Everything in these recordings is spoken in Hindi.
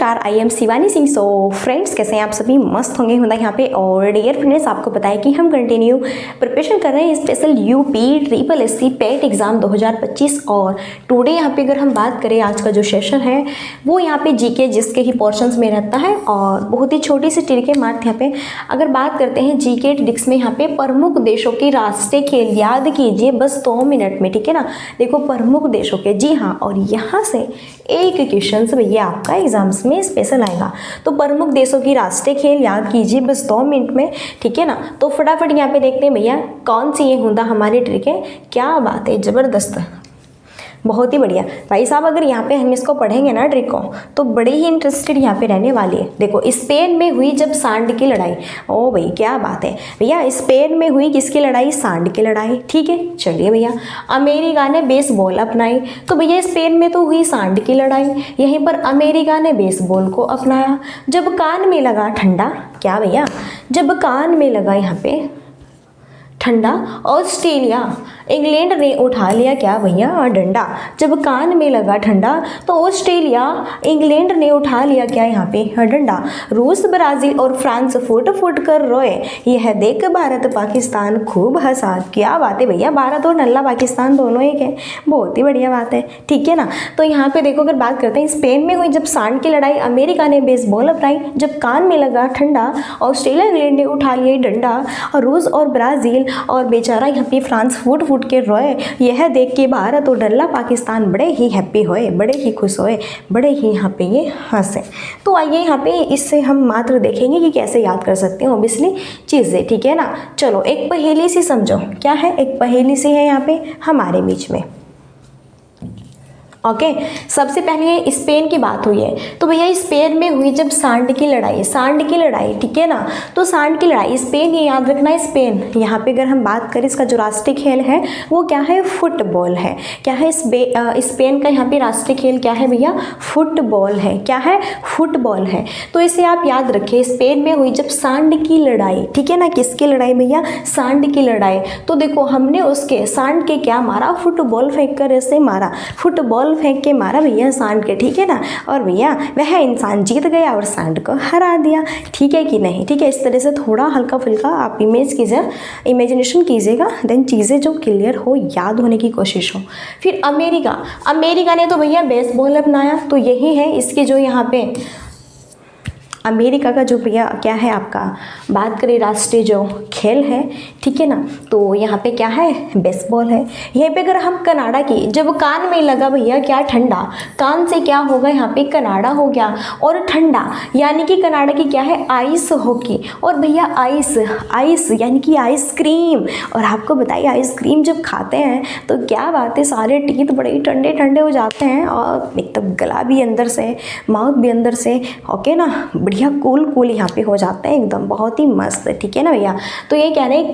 नमस्कार, I am Shivani Singh. So friends, कैसे हैं आप सभी? मस्त होंगे होंगे यहाँ पे। और डियर फ्रेंड्स, आपको पता है कि हम कंटिन्यू प्रिपरेशन कर रहे हैं स्पेशल यूपी ट्रिपल एससी पेट एग्जाम 2025। और टुडे यहाँ पे अगर हम बात करें, आज का जो सेशन है वो यहाँ पे जीके जिसके ही पोर्शंस में रहता है और बहुत ही छोटी सी ट्रिक है मार्क यहाँ पे। अगर बात करते हैं जीके ट्रिक्स में, यहाँ पे प्रमुख देशों की राष्ट्रीय खेल याद कीजिए बस 2 मिनट में, ठीक है ना। देखो प्रमुख देशों के, जी हाँ, और यहाँ से एक क्वेश्चन भैया आपका एग्जाम्स में स्पेशल आएगा। तो प्रमुख देशों की राष्ट्रीय खेल याद कीजिए बस 2 मिनट में, ठीक है ना। तो फटाफट यहाँ पे देखते हैं भैया कौन सी ये होता हमारी ट्रिक है। क्या बात है, ज़बरदस्त, बहुत ही बढ़िया भाई साहब। अगर यहाँ पे हम इसको पढ़ेंगे ना ट्रिक को, तो बड़ी ही इंटरेस्टेड यहाँ पे रहने वाली है। देखो, स्पेन में हुई जब सांड की लड़ाई, ओ भाई क्या बात है भैया, स्पेन में हुई किसकी लड़ाई? सांड की लड़ाई, ठीक है। चलिए भैया, अमेरिका ने बेसबॉल अपनाई, तो भैया स्पेन में तो हुई सांड की लड़ाई, यहीं पर अमेरिका ने बेसबॉल को अपनाया। जब कान में लगा ठंडा, क्या भैया, जब कान में लगा यहाँ पे ठंडा, ऑस्ट्रेलिया इंग्लैंड ने उठा लिया क्या भैया? डंडा। जब कान में लगा ठंडा तो ऑस्ट्रेलिया इंग्लैंड ने उठा लिया क्या यहाँ पे? डंडा। रूस ब्राज़ील और फ्रांस फुट फुट कर रोए, यह देख भारत पाकिस्तान खूब हंसा। क्या बात है भैया, भारत और नल्ला पाकिस्तान दोनों एक है, बहुत ही बढ़िया बात है, ठीक है ना। तो यहाँ पे देखो, अगर बात करते हैं स्पेन में हुई जब सांड की लड़ाई, अमेरिका ने बेसबॉल अपनाई, जब कान में लगा ठंडा, ऑस्ट्रेलिया इंग्लैंड ने उठा लिया डंडा, और रूस और ब्राज़ील और बेचारा यहाँ पे फ्रांस फुट फुट के रोए, यह देख के भारत और नल्ला पाकिस्तान बड़े ही हैप्पी होए, बड़े ही खुश होए, बड़े ही यहाँ पे ये हंसे। तो आइए यहाँ पे इससे हम मात्र देखेंगे कि कैसे याद कर सकते हैं ऑब्वियसली चीज़ें, ठीक है ना। चलो एक पहेली सी समझो, क्या है? एक पहेली सी है यहाँ पे हमारे बीच में। ओके, सबसे पहले स्पेन की बात हुई है, तो भैया स्पेन में हुई जब सांड की लड़ाई, सांड की लड़ाई, ठीक है ना। तो सांड की लड़ाई, स्पेन, ये याद रखना है स्पेन। यहाँ पे अगर हम बात करें, इसका जो राष्ट्रीय खेल है वो क्या है? फुटबॉल है। क्या है? स्पेन का यहाँ पे राष्ट्रीय खेल क्या है भैया? फुटबॉल है। क्या है? फुटबॉल है। तो इसे आप याद रखिए, स्पेन में हुई जब सांड की लड़ाई, ठीक है ना। किसकी लड़ाई भैया? सांड की लड़ाई। तो देखो, हमने उसके सांड के क्या मारा? फुटबॉल फेंक कर ऐसे मारा, फुटबॉल फेंक के मारा भैया सांड के, ठीक है ना। और भैया वह इंसान जीत गया और सांड को हरा दिया, ठीक है कि नहीं? ठीक है, इस तरह से थोड़ा हल्का फुल्का आप इमेजिनेशन कीजिएगा, देन चीज़ें जो क्लियर हो, याद होने की कोशिश हो। फिर अमेरिका ने तो भैया बेसबॉल अपनाया, तो यही है इसकी जो यहाँ पे अमेरिका का जो भैया क्या है आपका, बात करें राष्ट्रीय जो खेल है, ठीक है ना। तो यहाँ पे क्या है? बेसबॉल है। यहीं पे अगर हम कनाडा की, जब कान में लगा भैया क्या? ठंडा, कान से क्या होगा यहाँ पे? कनाडा हो गया, और ठंडा यानी कि कनाडा की क्या है? Ice hockey. और भैया आइस यानी कि आइसक्रीम। और आपको बताइए, आइसक्रीम जब खाते हैं तो क्या बात है, सारे टीथ बड़े ही ठंडे ठंडे हो जाते हैं, और एकदम गला भी अंदर से, माउथ भी अंदर से, ओके ना, बढ़िया कूल यहाँ पे हो जाते हैं, एकदम बहुत ही मस्त, ठीक है ना भैया। तो ये कह रहे हैं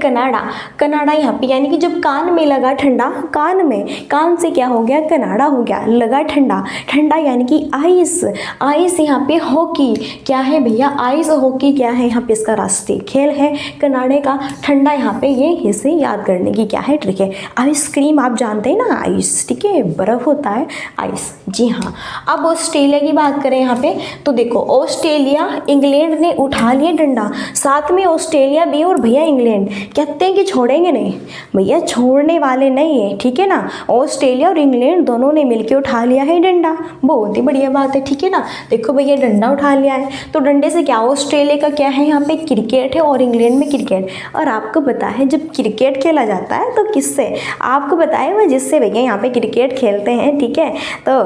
कनाडा यहाँ पे, यानी कि जब कान में लगा ठंडा, कान से क्या हो गया? कनाडा हो गया, लगा ठंडा यानी कि आइस यहाँ पे हॉकी, क्या है भैया? आइस हॉकी क्या है यहाँ पे? इसका राष्ट्रीय खेल है कनाडा का। ठंडा यहाँ पे, ये इसे याद करने की क्या है ट्रिक है। आइसक्रीम आप जानते हैं ना, आइस, ठीक है, बर्फ होता है आइस, जी हाँ। अब ऑस्ट्रेलिया की बात करें यहाँ पे, तो देखो ऑस्ट्रेलिया इंग्लैंड ने उठा लिया डंडा, साथ में ऑस्ट्रेलिया भी और भैया इंग्लैंड कहते हैं कि छोड़ेंगे नहीं भैया, छोड़ने वाले नहीं है, ठीक है ना। ऑस्ट्रेलिया और इंग्लैंड दोनों ने मिलकर उठा लिया है डंडा, बहुत ही बढ़िया बात है, ठीक है ना। देखो भैया डंडा उठा लिया है, तो डंडे से क्या? ऑस्ट्रेलिया का क्या है यहाँ पे? क्रिकेट है, और इंग्लैंड में क्रिकेट। और आपको पता है जब क्रिकेट खेला जाता है तो किससे? आपको बताया वो जिससे भैया यहाँ पे क्रिकेट खेलते हैं, ठीक है। तो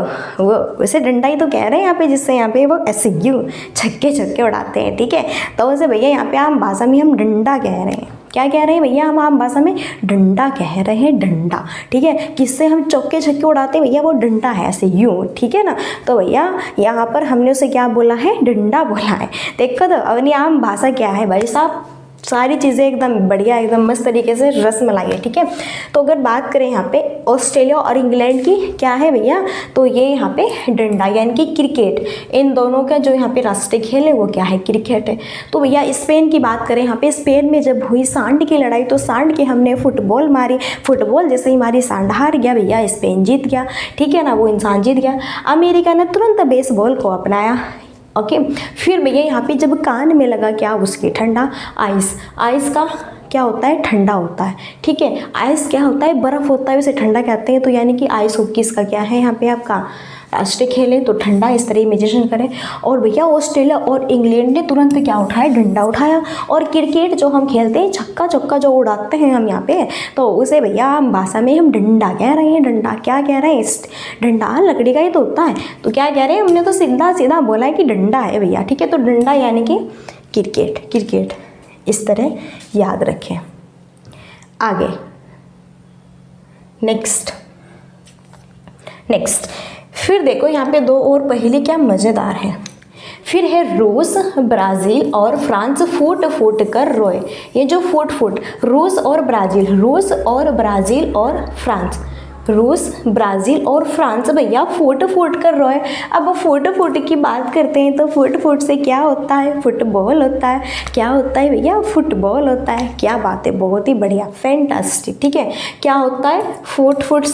वो वैसे डंडा ही तो कह रहे हैं यहाँ पे, जिससे यहाँ पे वो ऐसे यूँ छक्के उड़ाते हैं, ठीक है। तो वैसे भैया यहाँ पे आम भाषा में हम डंडा कह रहे हैं। क्या कह रहे हैं भैया? हम आम भाषा में डंडा कह रहे हैं, डंडा, ठीक है। किससे हम चौके छक्के उड़ाते हैं भैया? वो डंडा है, ऐसे यूँ, ठीक है ना। तो भैया यहाँ पर हमने उसे क्या बोला है? डंडा बोला है। देखो तो अपनी आम भाषा क्या है भाई साहब, सारी चीज़ें एकदम बढ़िया, एकदम मस्त तरीके से रसमलाई है, ठीक है। तो अगर बात करें यहाँ पे ऑस्ट्रेलिया और इंग्लैंड की, क्या है भैया? तो ये यहाँ पे डंडा यानी कि क्रिकेट, इन दोनों का जो यहाँ पे राष्ट्रीय खेल है वो क्या है? क्रिकेट है। तो भैया स्पेन की बात करें, यहाँ पे स्पेन में जब हुई सांड की लड़ाई, तो सांड के हमने फुटबॉल मारी, फुटबॉल जैसे ही मारी सांड हार गया भैया, स्पेन जीत गया, ठीक है ना, वो इंसान जीत गया। अमेरिका ने तुरंत बेसबॉल को अपनाया, ओके। फिर भैया यहाँ पे जब कान में लगा क्या उसके, ठंडा, आइस। आइस का क्या होता है, ठंडा होता है, ठीक है। आइस क्या होता है, बर्फ़ होता है, उसे ठंडा कहते हैं। तो यानी कि आइस हॉकी इसका क्या है यहाँ पे आपका राष्ट्रीय खेल है, तो ठंडा, इस तरह इमेजिनेशन करें। और भैया ऑस्ट्रेलिया और इंग्लैंड ने तुरंत क्या उठाया, डंडा उठाया। और क्रिकेट जो हम खेलते हैं, छक्का चौका जो उड़ाते हैं हम यहाँ पे, तो उसे भैया हम भाषा में हम डंडा कह रहे हैं। डंडा क्या कह रहे हैं, डंडा लकड़ी का ही तो होता है, तो क्या कह रहे हैं, हमने तो सीधा सीधा बोला है कि डंडा है भैया, ठीक है। तो डंडा यानी कि क्रिकेट, क्रिकेट, इस तरह याद रखें। आगे नेक्स्ट फिर देखो यहाँ पे दो और पहेली क्या मज़ेदार है। फिर है रूस, ब्राज़ील और फ्रांस फूट फूट कर रोए। ये जो फूट फूट, रूस और ब्राज़ील, रूस और ब्राज़ील और फ्रांस, रूस, ब्राज़ील और फ्रांस भैया फूट फूट कर रोए। अब फूट फूट की बात करते हैं तो फूट फूट से क्या होता है, फुटबॉल होता है। क्या होता है भैया, फुटबॉल होता है। क्या बात है, बहुत ही बढ़िया, फैंटास्टिक, ठीक है। क्या होता है, फूट फूट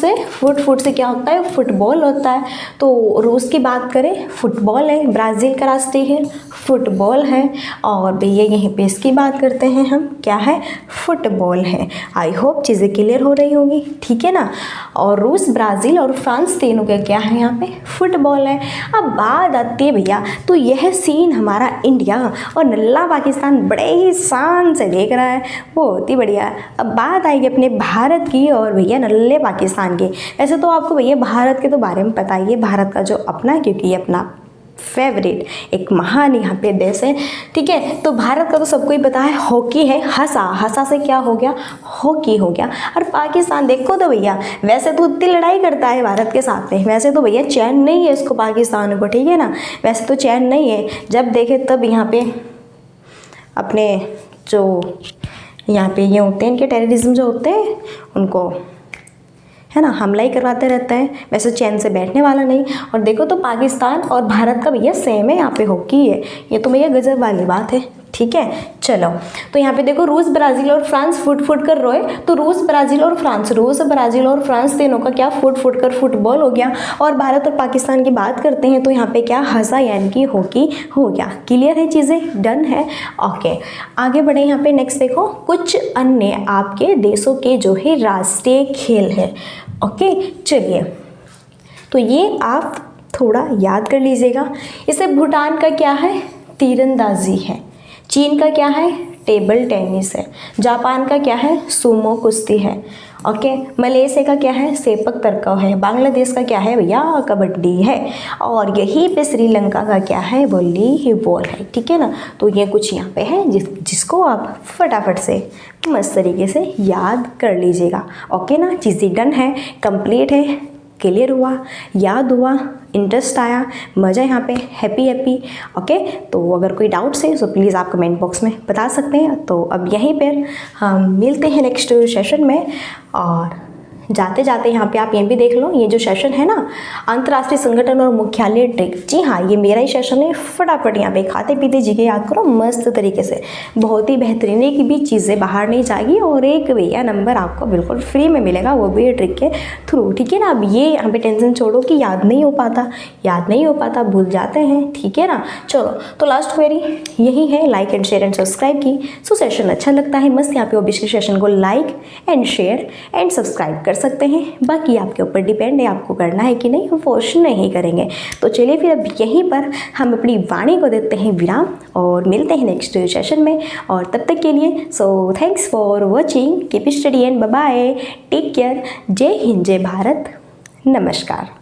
से क्या होता है, फुटबॉल होता है। तो रूस की बात करें, फुटबॉल है, ब्राज़ील का राष्ट्रीय खेल फुटबॉल है, और भैया यहीं पे इसकी बात करते हैं हम, क्या है, फुटबॉल है। आई होप चीज़ें क्लियर हो रही होंगी, ठीक है ना। और रूस, ब्राज़ील और फ्रांस तीनों का क्या है यहाँ पे, फुटबॉल है। अब बात आती है भैया, तो यह सीन हमारा इंडिया और नल्ला पाकिस्तान बड़े ही शान से देख रहा है, बहुत ही बढ़िया। अब बात आएगी अपने भारत की और भैया नल्ले पाकिस्तान की। वैसे तो आपको भैया भारत के तो बारे में पता ही है, भारत का जो अपना, क्योंकि ये अपना फेवरेट एक महान यहाँ पे देश है, ठीक है। तो भारत का तो सबको ही पता है, हॉकी है, हंसा से क्या हो गया, हॉकी हो गया। और पाकिस्तान देखो तो भैया वैसे तो उतनी लड़ाई करता है भारत के साथ में, वैसे तो भैया चैन नहीं है इसको पाकिस्तान को, ठीक है ना, वैसे तो चैन नहीं है। जब देखे तब यहाँ पे अपने जो यहाँ पे ये होते हैं, इनके टेररिज्म जो होते हैं उनको, है ना, हमला ही करवाते रहता है, वैसे चैन से बैठने वाला नहीं। और देखो तो पाकिस्तान और भारत का भैया सेम है, यहाँ पे हॉकी है, ये तो भैया गजब वाली बात है, ठीक है। चलो तो यहाँ पे देखो रूस, ब्राज़ील और फ्रांस फुट फुट कर रोए। तो रूस, ब्राज़ील और फ्रांस, रूस, ब्राज़ील और फ्रांस तीनों का क्या, फुट फुट कर फुटबॉल हो गया। और भारत और पाकिस्तान की बात करते हैं तो यहाँ पे क्या, हंसा यानी कि हॉकी हो गया। क्लियर है, चीज़ें डन है, ओके। आगे बढ़े, यहाँ पे नेक्स्ट देखो, कुछ अन्य आपके देशों के जो है राष्ट्रीय खेल है, ओके। चलिए तो ये आप थोड़ा याद कर लीजिएगा। इसे भूटान का क्या है, तीरंदाजी है। चीन का क्या है, टेबल टेनिस है। जापान का क्या है, सुमो कुश्ती है, ओके। मलेशिया का क्या है, सेपक तैराव है। बांग्लादेश का क्या है भैया, कबड्डी है। और यहीं पे श्रीलंका का क्या है, वॉलीबॉल है, ठीक है ना। तो ये कुछ यहाँ पे है जिसको आप फटाफट से मस्त तरीके से याद कर लीजिएगा, ओके ना। चीज़ें डन है, कंप्लीट है, क्लियर हुआ, याद हुआ, इंटरेस्ट आया, मज़ा यहाँ पे, हैप्पी, ओके। तो अगर कोई डाउट्स है तो प्लीज़ आप कमेंट बॉक्स में बता सकते हैं। तो अब यहीं पर हम मिलते हैं नेक्स्ट सेशन में। और जाते जाते यहाँ पे आप ये भी देख लो, ये जो सेशन है ना, अंतर्राष्ट्रीय संगठन और मुख्यालय ट्रिक, जी हाँ ये मेरा ही सेशन है। फटाफट यहाँ पे खाते पीते जीके याद करो मस्त तरीके से, बहुत ही बेहतरीन, एक भी चीज़ें बाहर नहीं जाएगी। और एक भैया नंबर आपको बिल्कुल फ्री में मिलेगा, वो भी ट्रिक के थ्रू, ठीक है ना। अब ये यहाँ पे टेंशन छोड़ो कि याद नहीं हो पाता, भूल जाते हैं, ठीक है ना। चलो तो लास्ट क्वेरी यही है, like and share and subscribe की। सो सेशन अच्छा लगता है मस्त, यहाँ पे ओबीसी सेशन को like and share and subscribe कर सकते हैं। बाकी आपके ऊपर डिपेंड है, आपको करना है कि नहीं, हम फोर्स नहीं करेंगे। तो चलिए फिर अब यहीं पर हम अपनी वाणी को देते हैं विराम और मिलते हैं नेक्स्ट सेशन में। और तब तक के लिए so thanks for watching, keep study and bye bye, take care, जय हिंद, जय भारत, नमस्कार।